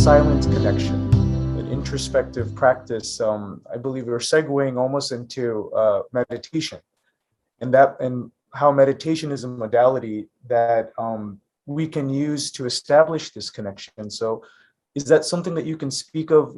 silent connection, an introspective practice. I believe we're segueing almost into meditation, and how meditation is a modality that we can use to establish this connection. So, is that something that you can speak of?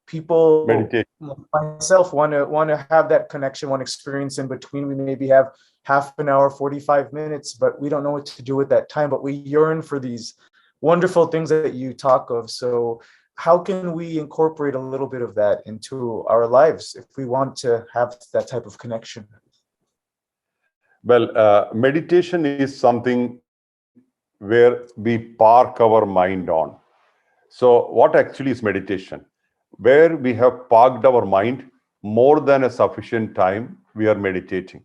People, Meditation. myself, want to have that connection, one experience in between. We maybe have half an hour, 45 minutes, but we don't know what to do with that time. But we yearn for these wonderful things that you talk of. So how can we incorporate a little bit of that into our lives if we want to have that type of connection? Well, meditation is something where we park our mind on. So what actually is meditation? Where we have parked our mind more than a sufficient time, we are meditating.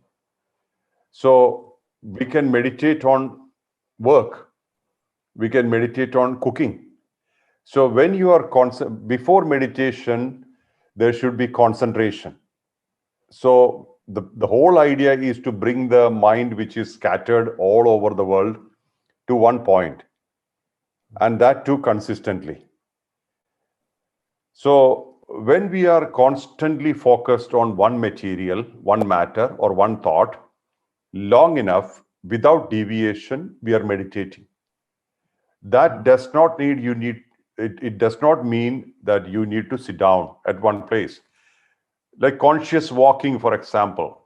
So we can meditate on work. We can meditate on cooking. So when you are before meditation, there should be concentration. So the whole idea is to bring the mind, which is scattered all over the world, to one point, and that too consistently. So when we are constantly focused on one material, one matter, or one thought, long enough, without deviation, we are meditating. That does not it does not mean that you need to sit down at one place. Like conscious walking, for example.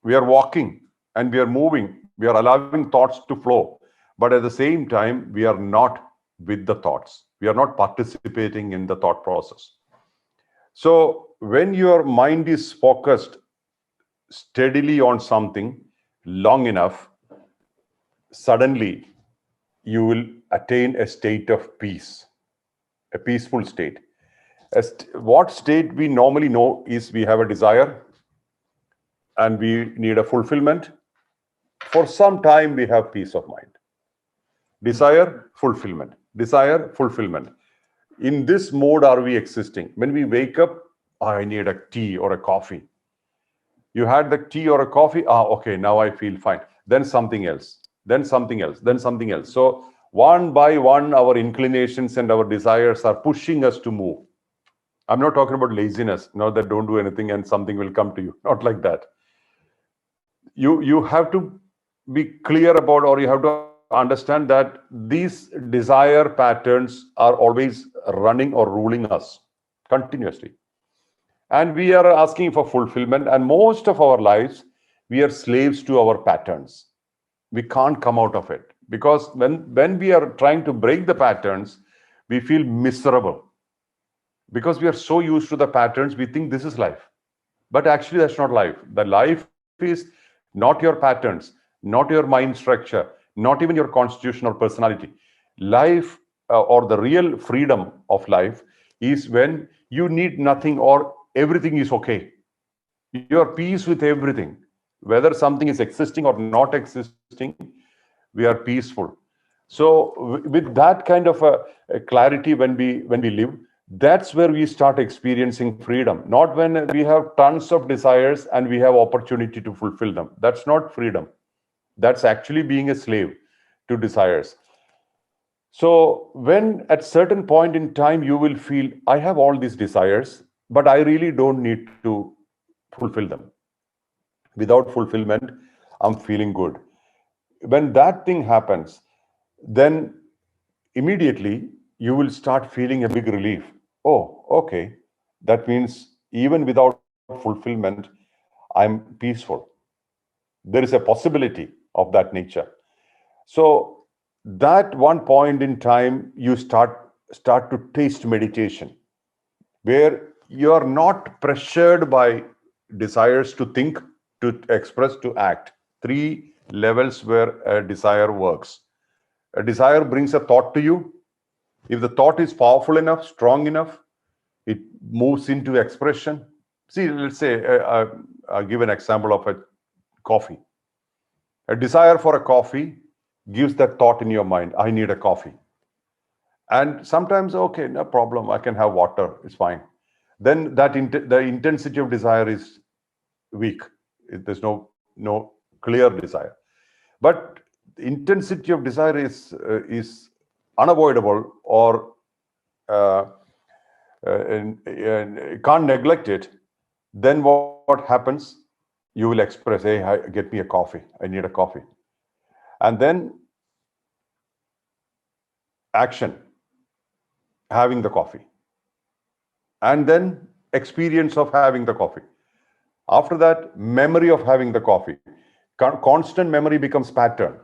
We are walking and we are moving. We are allowing thoughts to flow. But at the same time, we are not with the thoughts. We are not participating in the thought process. So when your mind is focused steadily on something long enough, suddenly you will attain a state of peace, a peaceful state. What state we normally know is we have a desire and we need a fulfillment. For some time, we have peace of mind. Desire, fulfillment. Desire, fulfillment. In this mode are we existing. When we wake up, I need a tea or a coffee. You had the tea or a coffee, okay, now I feel fine. Then something else, then something else, then something else. So one by one, our inclinations and our desires are pushing us to move. I'm not talking about laziness, not that don't do anything and something will come to you. Not like that. You have to be clear about, or you have to understand that these desire patterns are always running or ruling us continuously. And we are asking for fulfillment, and most of our lives, we are slaves to our patterns. We can't come out of it because when we are trying to break the patterns, we feel miserable because we are so used to the patterns, we think this is life. But actually, that's not life. The life is not your patterns, not your mind structure, not even your constitution or personality. Life or the real freedom of life is when you need nothing or everything is okay. You are peace with everything. Whether something is existing or not existing, we are peaceful. So with that kind of a clarity, when we live, that's where we start experiencing freedom. Not when we have tons of desires and we have opportunity to fulfill them. That's not freedom. That's actually being a slave to desires. So when at certain point in time you will feel, I have all these desires, but I really don't need to fulfill them. Without fulfillment, I'm feeling good. When that thing happens, then immediately you will start feeling a big relief. Oh, okay. That means even without fulfillment, I'm peaceful. There is a possibility of that nature. So that one point in time, you start to taste meditation, where you are not pressured by desires to think, to express, to act. Three levels where a desire works. A desire brings a thought to you. If the thought is powerful enough, strong enough, it moves into expression. See, let's say, I'll give an example of a coffee. A desire for a coffee gives that thought in your mind, I need a coffee. And sometimes, okay, no problem, I can have water, it's fine. Then the intensity of desire is weak. There's no clear desire. But intensity of desire is unavoidable or and can't neglect it, then what happens? You will express, hey, get me a coffee. I need a coffee. And then action, having the coffee. And then experience of having the coffee. After that, memory of having the coffee. Constant memory becomes pattern.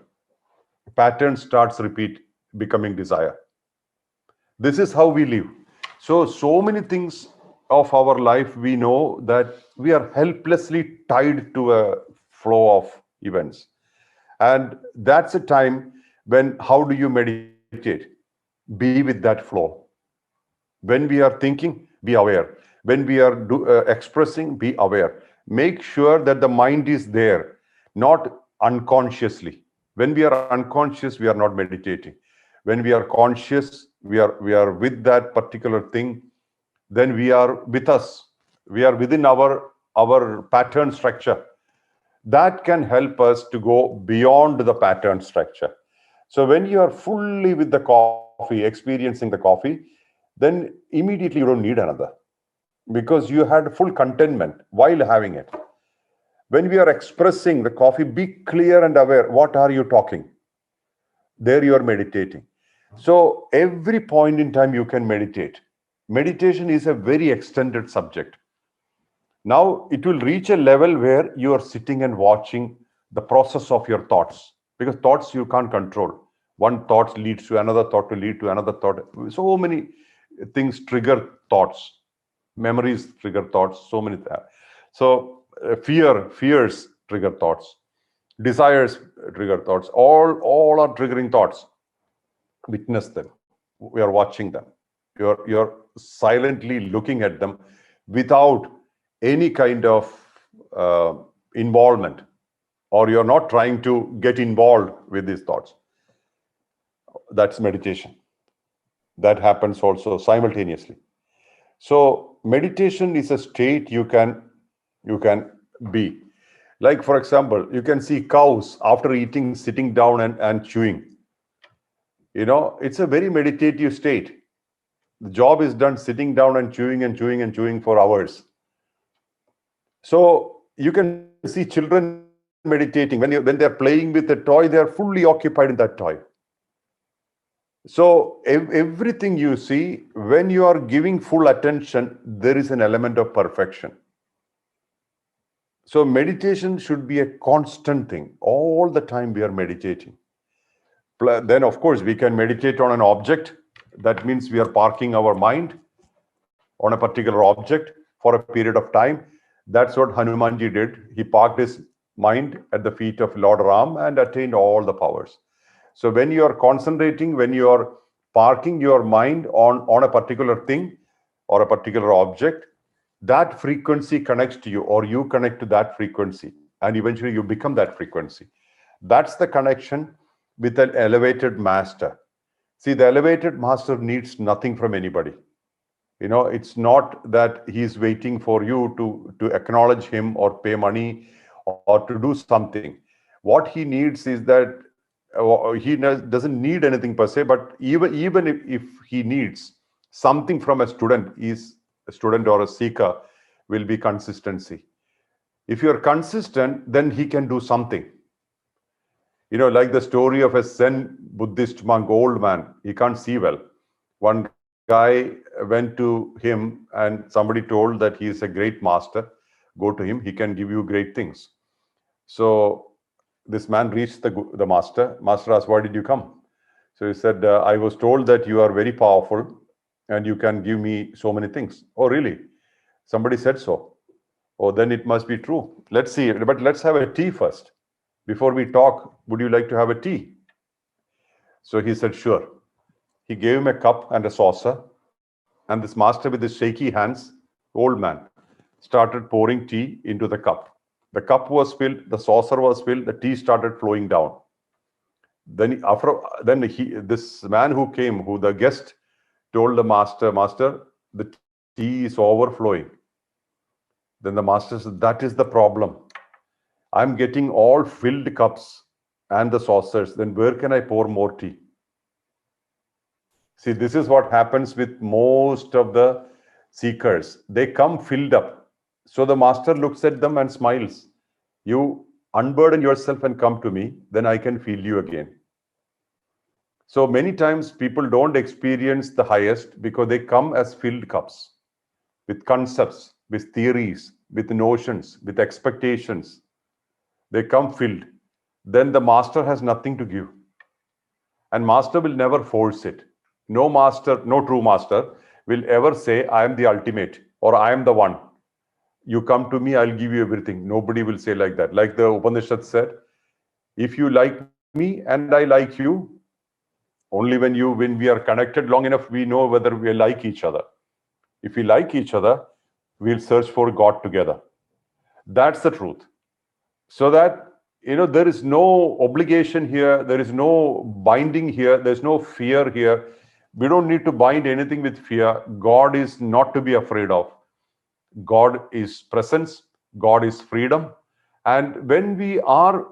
Pattern starts repeat, becoming desire. This is how we live. So many things of our life, we know that we are helplessly tied to a flow of events. And that's a time when, how do you meditate? Be with that flow. When we are thinking, be aware. When we are expressing, be aware. Make sure that the mind is there, not unconsciously. When we are unconscious, we are not meditating. When we are conscious, we are with that particular thing, then we are with us. We are within our pattern structure. That can help us to go beyond the pattern structure. So when you are fully with the coffee, experiencing the coffee, then immediately you don't need another, because you had full contentment while having it. When we are expressing the coffee, be clear and aware. What are you talking? There you are meditating. So every point in time you can meditate. Meditation is a very extended subject. Now it will reach a level where you are sitting and watching the process of your thoughts, because thoughts you can't control. One thought leads to another thought to lead to another thought. So many things trigger thoughts. Memories trigger thoughts. So many. Fears trigger thoughts. Desires trigger thoughts. All are triggering thoughts. Witness them. We are watching them. You're silently looking at them without any kind of involvement, or you're not trying to get involved with these thoughts. That's meditation. That happens also simultaneously. So meditation is a state you can be. Like, for example, you can see cows after eating sitting down and chewing. It's a very meditative state. The job is done sitting down and chewing and chewing and chewing for hours. So you can see children meditating. When they're playing with a toy, they're fully occupied in that toy. So everything you see, when you are giving full attention, there is an element of perfection. So meditation should be a constant thing. All the time we are meditating. Then, of course, we can meditate on an object. That means we are parking our mind on a particular object for a period of time. That's what Hanumanji did. He parked his mind at the feet of Lord Ram and attained all the powers. So when you are concentrating, when you are parking your mind on a particular thing or a particular object, that frequency connects to you, or you connect to that frequency, and eventually you become that frequency. That's the connection with an elevated master. See, the elevated master needs nothing from anybody. It's not that he's waiting for you to acknowledge him or pay money or to do something. What he needs is that he doesn't need anything per se, but even if he needs something from a student, a student or a seeker, will be consistency. If you're consistent, then he can do something. Like the story of a Zen Buddhist monk, old man, he can't see well. One guy went to him and somebody told that he is a great master. Go to him, he can give you great things. So this man reached the master. Master asked, why did you come? So he said, I was told that you are very powerful and you can give me so many things. Oh, really? Somebody said so. Oh, then it must be true. Let's see, but let's have a tea first. Before we talk, would you like to have a tea? So he said, sure. He gave him a cup and a saucer, and this master with his shaky hands, old man, started pouring tea into the cup. The cup was filled, the saucer was filled, the tea started flowing down. Then this man who came, who the guest, told the master, the tea is overflowing. Then the master said, that is the problem. I'm getting all filled cups and the saucers. Then where can I pour more tea? See, this is what happens with most of the seekers. They come filled up. So the master looks at them and smiles. You unburden yourself and come to me, then I can feel you again. So many times people don't experience the highest because they come as filled cups with concepts, with theories, with notions, with expectations. They come filled. Then the master has nothing to give. And master will never force it. No master, no true master will ever say, I am the ultimate or I am the one. You come to me, I'll give you everything. Nobody will say like that. Like the Upanishad said, if you like me and I like you, only when we are connected long enough, we know whether we like each other. If we like each other, we'll search for God together. That's the truth. So that, there is no obligation here. There is no binding here. There's no fear here. We don't need to bind anything with fear. God is not to be afraid of. God is presence. God is freedom. And when we are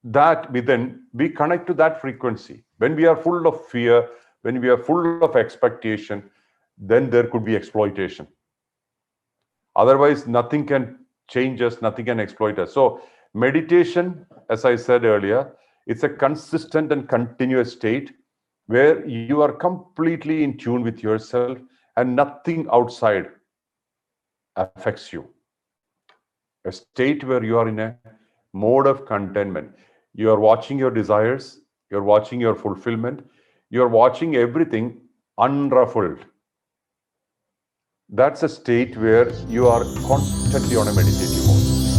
that within, we connect to that frequency. When we are full of fear, when we are full of expectation, then there could be exploitation. Otherwise, nothing can change us, nothing can exploit us. So meditation, as I said earlier, it's a consistent and continuous state where you are completely in tune with yourself and nothing outside affects you. A state where you are in a mode of contentment. You are watching your desires, you're watching your fulfillment, you're watching everything unruffled. That's a state where you are constantly on a meditative mode.